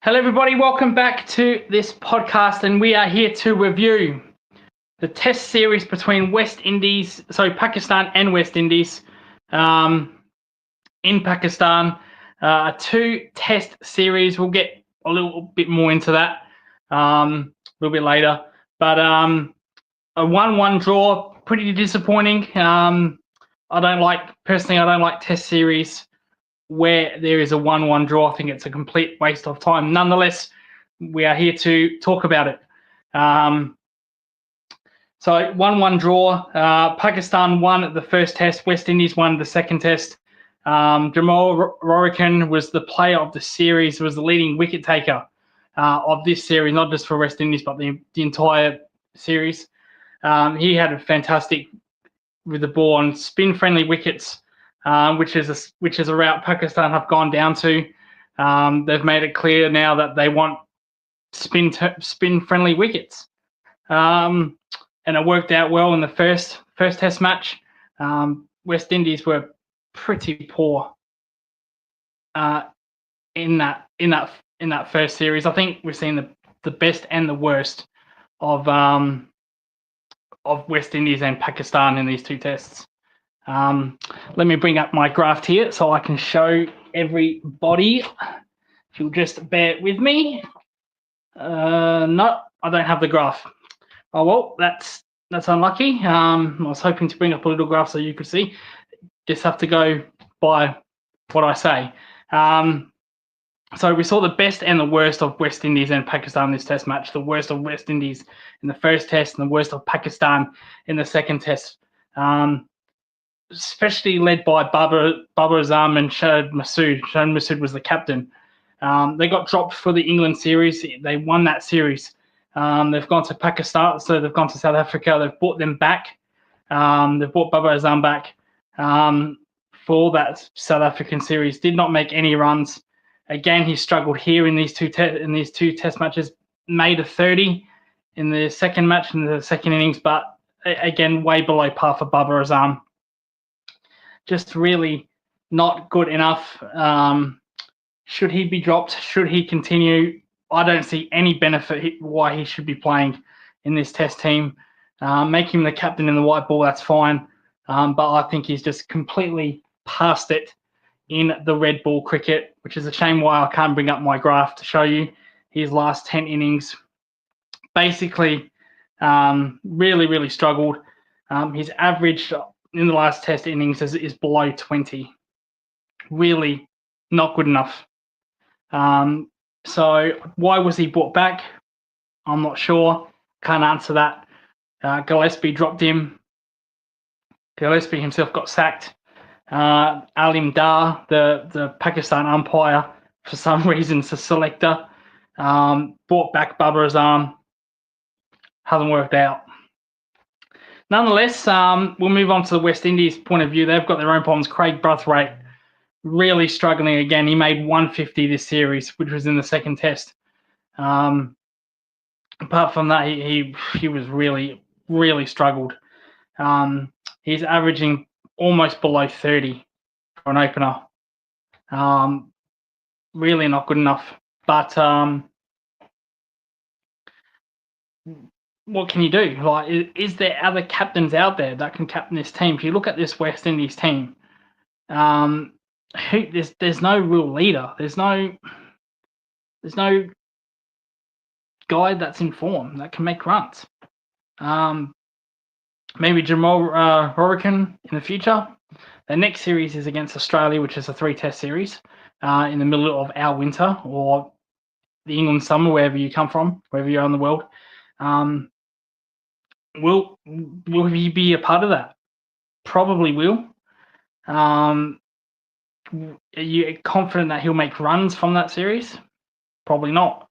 Hello, everybody. Welcome back to this podcast, and we are here to review the Test series between Pakistan and West Indies in Pakistan. A two-test series. We'll get a little bit more into that a little bit later, but a 1-1 draw, pretty disappointing. I don't like Test series where there is a 1-1 draw. I think it's a complete waste of time. Nonetheless, we are here to talk about it. So 1-1 draw. Pakistan won the first test. West Indies won the second test. Jamal Rorican was the player of the series, was the leading wicket taker of this series, not just for West Indies, but the entire series. He had a fantastic with the ball on spin-friendly wickets, which is a route Pakistan have gone down to. They've made it clear now that they want spin-friendly wickets, and it worked out well in the first Test match. West Indies were pretty poor in that first series. I think we've seen the best and the worst of West Indies and Pakistan in these two tests. Let me bring up my graph here so I can show everybody. If you'll just bear with me. No, I don't have the graph. Oh well, that's unlucky. I was hoping to bring up a little graph so you could see. Just have to go by what I say. So we saw the best and the worst of West Indies and Pakistan in this test match. The worst of West Indies in the first test and the worst of Pakistan in the second test. Especially led by Babar Azam and Shahid Masood. Shahid Masood was the captain. They got dropped for the England series. They won that series. They've gone to Pakistan, so they've gone to South Africa. They've brought them back. They've brought Babar Azam back for that South African series. Did not make any runs. Again, he struggled here in these two test matches. Made a 30 in the second match in the second innings, but again, way below par for Babar Azam. Just really not good enough. Should he be dropped? Should he continue? I don't see any benefit why he should be playing in this test team. Make him the captain in the white ball, that's fine. But I think he's just completely past it in the red ball cricket, which is a shame why I can't bring up my graph to show you his last 10 innings. Basically, really, really struggled. His average in the last test innings is below 20. Really not good enough. So why was he brought back? I'm not sure. Can't answer that. Gillespie dropped him. Gillespie himself got sacked. Alim Dar, the Pakistan umpire, for some reason, is a selector. Brought back Babar Azam. Hasn't worked out. Nonetheless, we'll move on to the West Indies point of view. They've got their own problems. Craig Brathwaite really struggling again. He made 150 this series, which was in the second test. Apart from that, he was really, really struggled. He's averaging almost below 30 for an opener. Really not good enough. But what can you do? Like, is there other captains out there that can captain this team? If you look at this West Indies team, there's no real leader. There's no guy that's in form that can make runs. Maybe Jamal Rorican in the future. The next series is against Australia, which is a 3-test series in the middle of our winter or the England summer, wherever you come from, wherever you are in the world. Will he be a part of that? Probably will. Are you confident that he'll make runs from that series? Probably not.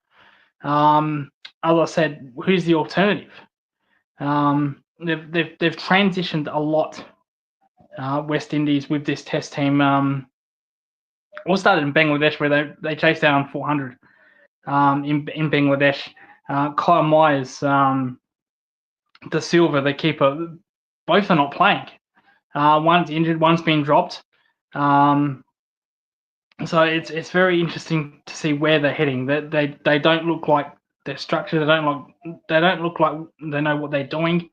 As I said, who's the alternative? They've transitioned a lot, West Indies, with this test team. All started in Bangladesh, where they chased down 400 in Bangladesh. Kyle Myers, De Silva, the keeper, both are not playing. One's injured, one's been dropped. So it's very interesting to see where they're heading. That they don't look like they're structured. They don't look like they know what they're doing.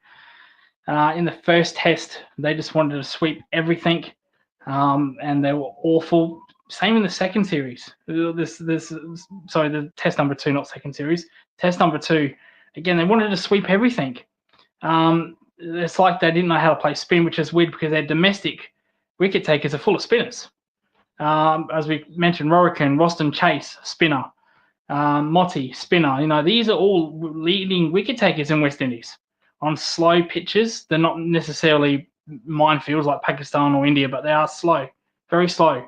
In the first test, they just wanted to sweep everything, and they were awful. Same in the second series. Sorry, the test number 2, not second series. Test number 2, again, they wanted to sweep everything. It's like they didn't know how to play spin, which is weird because their domestic wicket takers are full of spinners. As we mentioned, Rorican, Roston Chase, spinner. Motti, spinner. These are all leading wicket takers in West Indies on slow pitches. They're not necessarily minefields like Pakistan or India, but they are slow, very slow.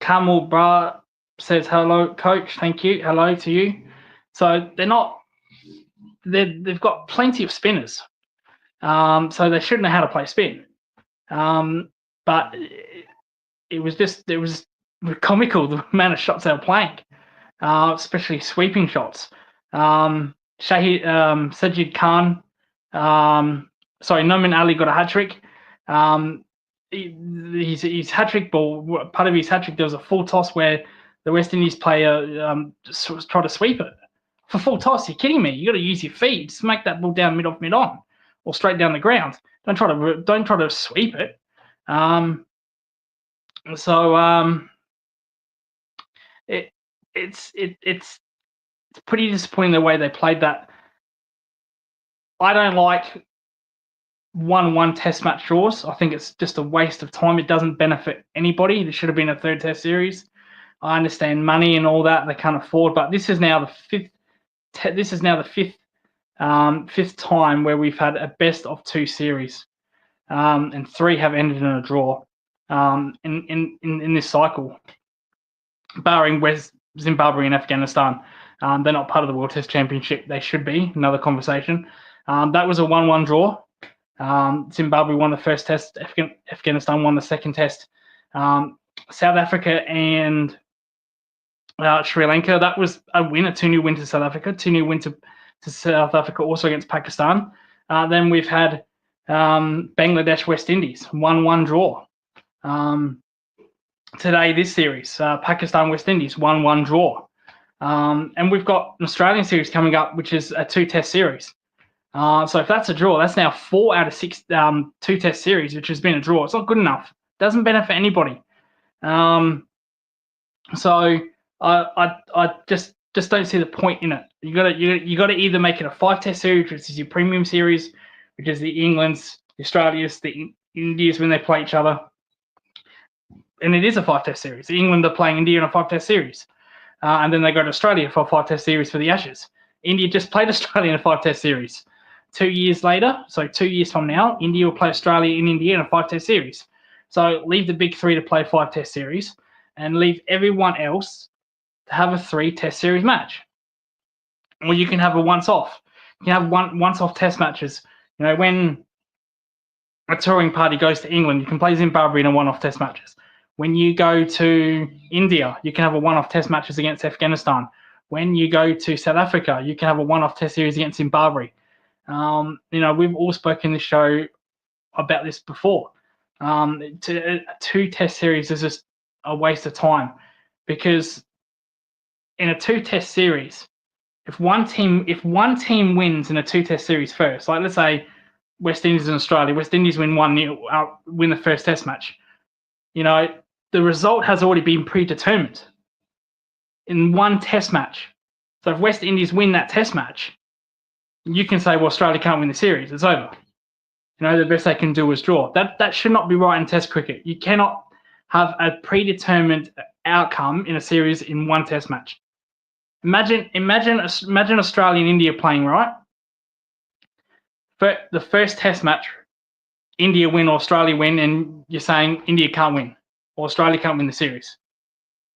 Kamal Bra says, hello, coach. Thank you. Hello to you. So they've got plenty of spinners. So they should know how to play spin. But it was comical the amount of shots they were playing, especially sweeping shots. Sajid Khan, Noman Ali got a hat trick. His hat trick ball, part of his hat trick, there was a full toss where the West Indies player tried to sweep it for full toss. You're kidding me? You got to use your feet. Just make that ball down mid off, mid on, or straight down the ground. Don't try to sweep it. It's pretty disappointing the way they played that. I don't like 1-1 test match draws. I think it's just a waste of time. It doesn't benefit anybody. There should have been a third test series. I understand money and all that they can't afford, but this is now the fifth. This is now the fifth time where we've had a best of 2 series, and 3 have ended in a draw in this cycle, barring West Zimbabwe and Afghanistan. They're not part of the World Test Championship. They should be. Another conversation. That was a 1-1 draw. Zimbabwe won the first test. Afghanistan won the second test. South Africa and Sri Lanka, that was a win, a 2-0 win to South Africa, 2-0 win to South Africa, also against Pakistan. Then we've had Bangladesh, West Indies, 1-1 draw. Today, this series, Pakistan, West Indies, 1-1 draw. And we've got an Australian series coming up, which is a 2-test series. So if that's a draw, that's now 4 out of 6 2-test series, which has been a draw. It's not good enough. Doesn't benefit anybody. So I just don't see the point in it. You got to either make it a 5-test series, which is your premium series, which is the Englands, the Australias, the Indias when they play each other, and it is a 5-test series. England are playing India in a 5-test series, and then they go to Australia for a 5-test series for the Ashes. India just played Australia in a 5-test series. 2 years later, so 2 years from now, India will play Australia in India in a 5-test series. So leave the big 3 to play 5-test series, and leave everyone else to have a 3-test series match. Or you can have a once-off. You can have once-off test matches. When a touring party goes to England, you can play Zimbabwe in a one-off test matches. When you go to India, you can have a one-off test matches against Afghanistan. When you go to South Africa, you can have a one-off test series against Zimbabwe. We've all spoken in the show about this before. 2 test series is just a waste of time, because in a 2-test series, if one team wins in a 2-test series first, like let's say West Indies and Australia, West Indies win 1-0, win the first test match, the result has already been predetermined in one test match. So if West Indies win that test match, you can say, well, Australia can't win the series. It's over. The best they can do is draw. That should not be right in Test cricket. You cannot have a predetermined outcome in a series in one test match. Imagine Australia and India playing, right? For the first test match, India win or Australia win, and you're saying India can't win or Australia can't win the series.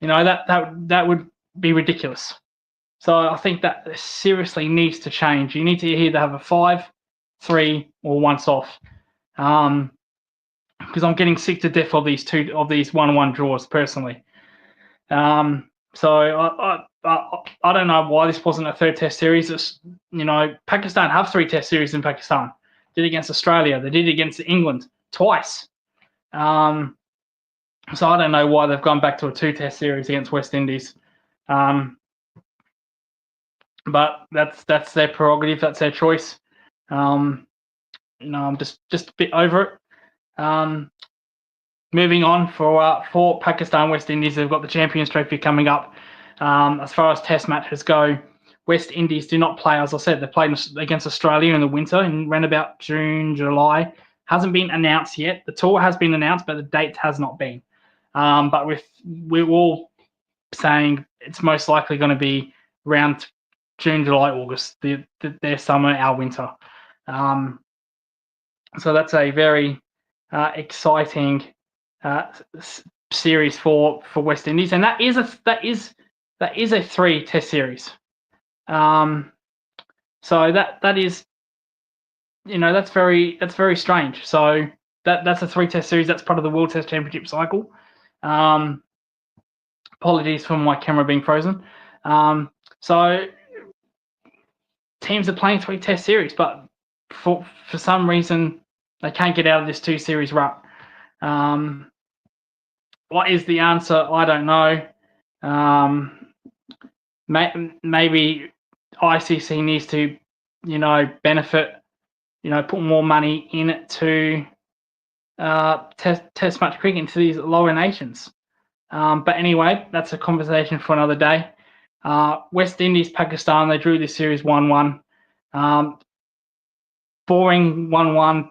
That would be ridiculous. So I think that seriously needs to change. You need to either have a 5, 3, or once off. Because I'm getting sick to death of these 1-1 draws personally. So I don't know why this wasn't a 3rd test series. Pakistan have 3 test series in Pakistan. Did it against Australia. They did it against England twice. So I don't know why they've gone back to a 2-test series against West Indies. But that's their prerogative. That's their choice. I'm just a bit over it. Moving on for Pakistan, West Indies, they've got the Champions Trophy coming up. As far as Test matches go, West Indies do not play. As I said, they're playing against Australia in the winter in around about June, July. Hasn't been announced yet. The tour has been announced, but the date has not been. But we're all saying it's most likely going to be around June, July, August. Their summer, our winter. So that's a very exciting series for West Indies, and that is a 3-test series. So that is, that's very strange. So that's a 3-test series. That's part of the World Test Championship cycle. Apologies for my camera being frozen. So teams are playing 3-test series, but for some reason they can't get out of this 2-series rut. What is the answer? I don't know. Maybe ICC needs to, benefit, put more money into test match cricket into these lower nations. But anyway, that's a conversation for another day. West Indies, Pakistan, they drew this series 1-1. Boring 1-1.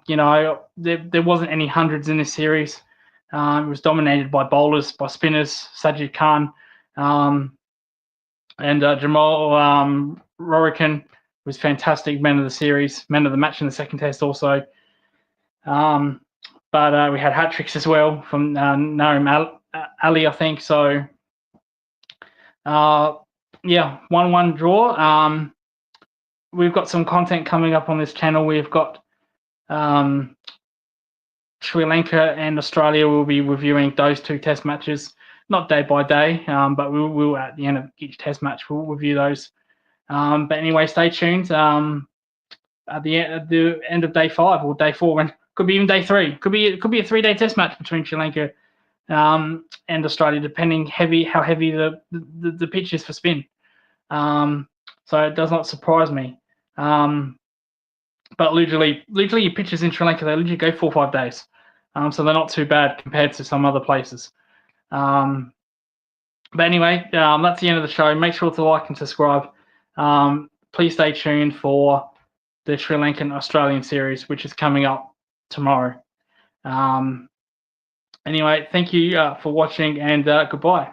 There wasn't any hundreds in this series. It was dominated by bowlers, by spinners, Sajid Khan, and Jamal Rorican was fantastic, man of the series, man of the match in the second test also. But we had hat-tricks as well from Narim Ali, I think. So, 1-1 draw. We've got some content coming up on this channel. We've got Sri Lanka and Australia. Will be reviewing those 2 test matches, not day by day, but we'll at the end of each test match we'll review those. But anyway, stay tuned. At the end of day 5 or day 4, and could be even day 3. Could be a 3-day test match between Sri Lanka and Australia, depending how heavy the pitch is for spin. So it does not surprise me. But literally your pitches in Sri Lanka, they literally go 4 or 5 days. So they're not too bad compared to some other places. But anyway, that's the end of the show. Make sure to like and subscribe. Please stay tuned for the Sri Lankan Australian series, which is coming up tomorrow. Anyway, thank you for watching, and goodbye.